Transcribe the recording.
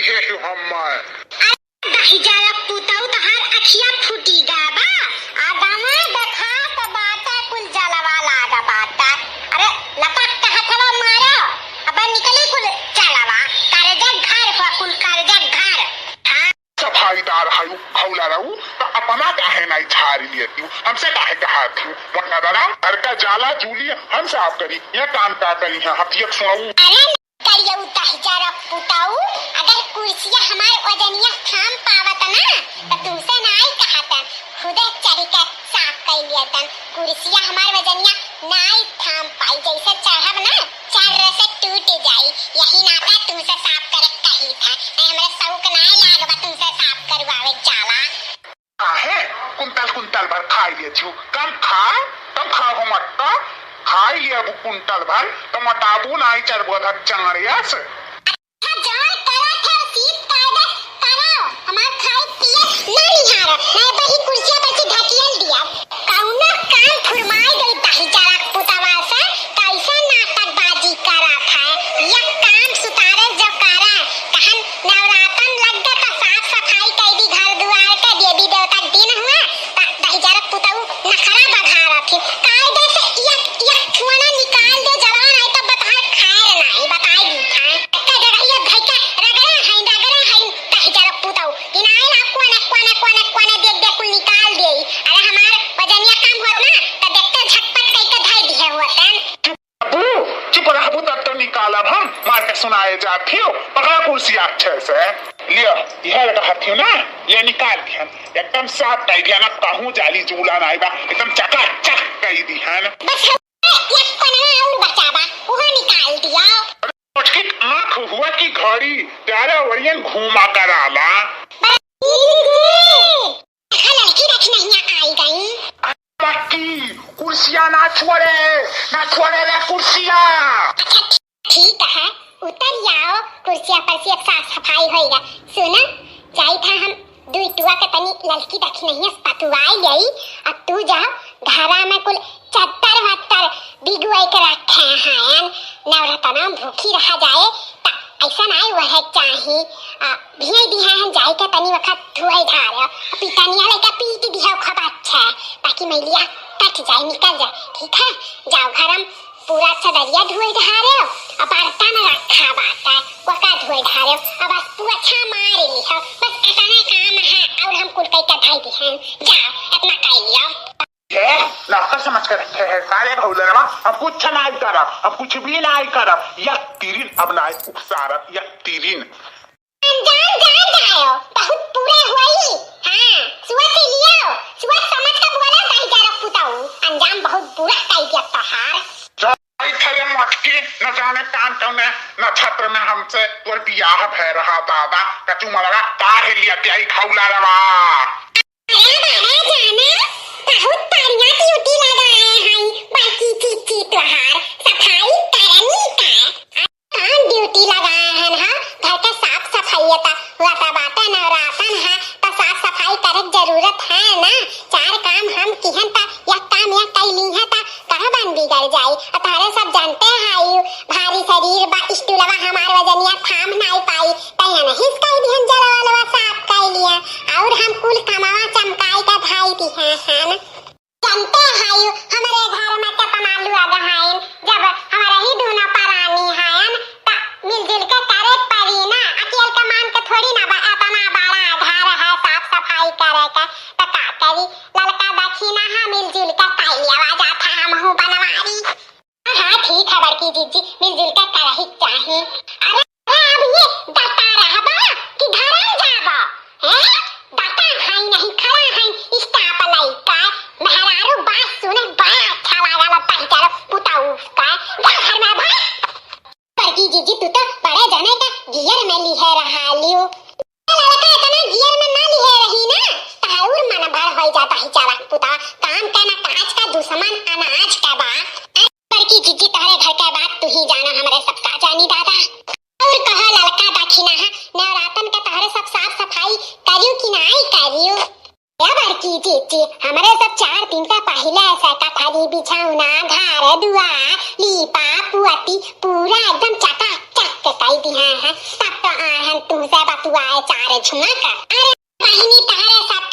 दिए हमर दहिजारा पुताऊ तहार अखिया फूटी गाबा आदामा देखा त बाता कुल जलवा लागा बाता अरे लपक के हथवा मारो अब निकली कुल चलवा करजा घर पर कुल करजा घर हां सफाईदार हायू खौला रहू तो अपना काहे नहीं झाड़ी लेती हमसे काहे कहा थी वरना दादा घर का जाला जूली हम साफ करी ये काम का करी है हथियक सुनाऊ अरे करियो दहिजारा पुताऊ अगर कुर्सिया हमार वजनिया थाम पावत ना तो तुमसे नहीं कहता खुदे चढ़ी के साफ कर लिया तन कुर्सिया हमार वजनिया नहीं थाम पाई जैसे चढ़ब ना चार से टूट जाई यही नाता तुमसे साफ करे कही था नहीं हमरे शौक नहीं लागबा तुमसे साफ करवावे जाला काहे कुंतल कुंतल भर खाई ले छु कम खा हो मत खाई लिया वो कुंतल भर तो मटाबू नहीं चढ़बो धक चंगड़ियास जान करा था सीट कायदा करो हमार खाए पिए नहीं हारा मैं वही कुर्सिया पर से ढकियल दिया कौनो काम फुरमाई गई दहिजारा पुतावा से कैसे नाटकबाजी करा था ये काम सुतारे जो करा कहन नवरातन लग गया तो साफ सफाई कर दी घर दुआर का देवी देवता दिन हुआ दहिजारा पुताऊ नखरा बघारा थी कायदे से ये खुआना निकाल दे जला नहीं तो बता खैर नहीं बताई दी था मार के सुनाए जाती हो पकड़ा कुर्सी अच्छे से लियो यह लगा हाथी ना ये निकाल दिया एकदम साफ कर दिया ना कहूँ जाली जूला नहीं बा एकदम चकाचक कर दिया ना बस एक कोना और बचाबा वो निकाल दिया उसकी आँख हुआ की घड़ी तेरे वरियन घूमा कर आला लड़की रखना ही आई गई बाकी कुर्सियाँ ना छोड़े रे कुर्सियाँ ठीक है उतर जाओ कुर्सिया पर से साफ सफाई होएगा सुना जाई था हम दुई टुआ के तनी लड़की देखी नहीं पतुआई गई अब तू जा घरा में कुल चत्तर वत्तर बिगुआई के रखे हैं नवरतना भूखी रहा जाए ऐसा नहीं वह चाहे भिया दिया है जाई के तनी वक्त धुआई धारे पितानिया लेके पीट दिया खब अच्छा बाकी मैलिया कट जाए निकल जाए ठीक है जाओ घरम पूरा सदरिया धुए धारे अब बर्तन रखा बात है वका धुए धारे अब बस तू अच्छा मार ली है बस इतना काम है और हम कुल कई का धाई दी हैं जाओ अपना कर लियो ये नौकर समझ कर रखे हैं सारे भौलरवा अब कुछ नहीं करा अब कुछ भी नहीं करा या तीरिन अब नहीं उकसारत या तीरिन अंजाम जान जाओ बहुत पूरा हुई हां सुआ से लियो सुआ समझ के बोला दाई जा रख पुताऊ अंजाम बहुत बुरा कर दिया तहार थले मटकी न जाने कान कौने न छत्र में हमसे तोर बियाह भय रहा दादा कचू मलगा काहे लिया त्याई खौला रवा अरे बाबा जाना बहुत तारियां ड्यूटी लगाए हैं बाकी चीची त्योहार सफाई करनी का काम ड्यूटी लगाए हैं ना घर का साफ सफाई था वाता बाता नवरातन है तो साफ सफाई करे जरूरत है ना चार काम हम किहन ता या काम या कैली है ता कहां बन बिगड़ जाए तारे सब जानते हैं भारी शरीर बा स्टूलवा हमार वजनिया थाम नहीं पाई तया नहीं इसका ध्यान जलवा साफ कर लिया और हम कुल कमावा चमकाई का भाई दी है ना जानते हैं हमारे घर में तो कमालू आ गए जब हमारा ही दोनों परानी है ता मिलजुल के करे पड़ी ना अकेले कमान के थोड़ी ना अपना बड़ा घर है साफ सफाई करे का तो का करी ललका दक्षिणा है मिलजुल के कर लिया आवाज आता हम हूं बनवारी हां ठीक है बड़की जीजी मिलजुल के कर ही चाहिए अरे अब ये दाता रहबा कि घरम जाबा हैं दाता है नहीं खड़ा है स्टाफ लइका महारारू बात सुने बड़ा अच्छा लागल पहचान पुताऊ का घर में बा बड़की जीजी तू तो बड़े जने का गियर में लिहे रहा लियो लड़का इतना गियर में ना लिहे रही ना ताऊर मन भर हो जाता ही चारा पुता काम करना काज का दुश्मन अनाज का बा बड़की जीजी तारे घर का बात तू ही जाना हमारे सबका जानी दादा और कहा लड़का दक्षिणा है नवरातन का तारे सब साफ सफाई करियो कि नहीं करियो या बड़की जीजी हमारे सब 4 दिन का पहले ऐसा का थाली बिछाउना घर दुआ लीपा पुआती पूरा एकदम चकाचक के कई दिहा है तब तो आहन तुमसे बतुआए चारे झुमा का अरे बहिनी तारे सब